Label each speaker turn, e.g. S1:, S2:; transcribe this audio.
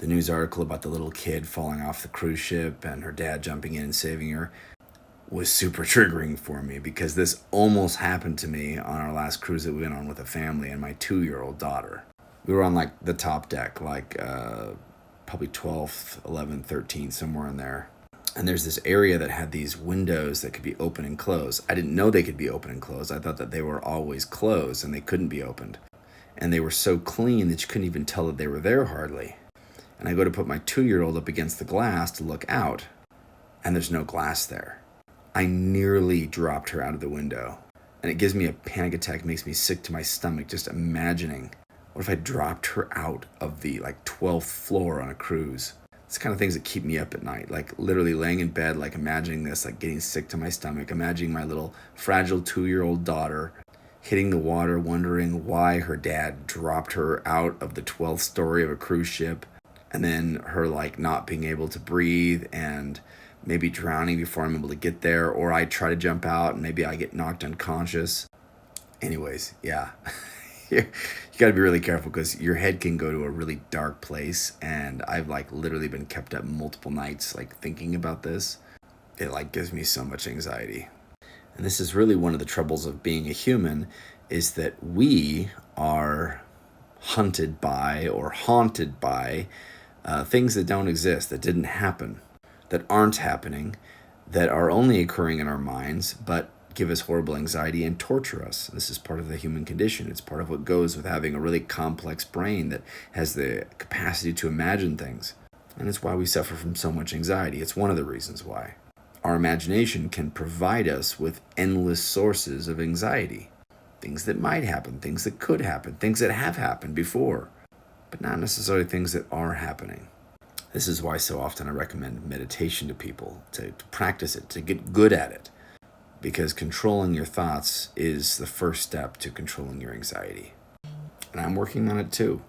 S1: The news article about the little kid falling off the cruise ship and her dad jumping in and saving her was super triggering for me because this almost happened to me on our last cruise that we went on with a family and my 2-year-old daughter. We were on like the top deck, like probably 12th, 11th, 13th, somewhere in there. And there's this area that had these windows that could be open and closed. I didn't know they could be open and closed. I thought that they were always closed and they couldn't be opened. And they were so clean that you couldn't even tell that they were there hardly. And I go to put my 2-year-old up against the glass to look out, and there's no glass there. I nearly dropped her out of the window. And it gives me a panic attack, makes me sick to my stomach just imagining, what if I dropped her out of the 12th floor on a cruise? It's the kind of things that keep me up at night, like literally laying in bed, like imagining this, like getting sick to my stomach, imagining my little fragile 2-year-old daughter hitting the water, wondering why her dad dropped her out of the 12th story of a cruise ship, and then her not being able to breathe and maybe drowning before I'm able to get there, or I try to jump out and maybe I get knocked unconscious. Anyways, yeah. You got to be really careful because your head can go to a really dark place, and I've literally been kept up multiple nights thinking about this. It gives me so much anxiety. And this is really one of the troubles of being a human, is that we are hunted by or haunted by things that don't exist, that didn't happen, that aren't happening, that are only occurring in our minds, but give us horrible anxiety and torture us. This is part of the human condition. It's part of what goes with having a really complex brain that has the capacity to imagine things. And it's why we suffer from so much anxiety. It's one of the reasons why. Our imagination can provide us with endless sources of anxiety. Things that might happen, things that could happen, things that have happened before, but not necessarily things that are happening. This is why so often I recommend meditation to people, to practice it, to get good at it. Because controlling your thoughts is the first step to controlling your anxiety. And I'm working on it too.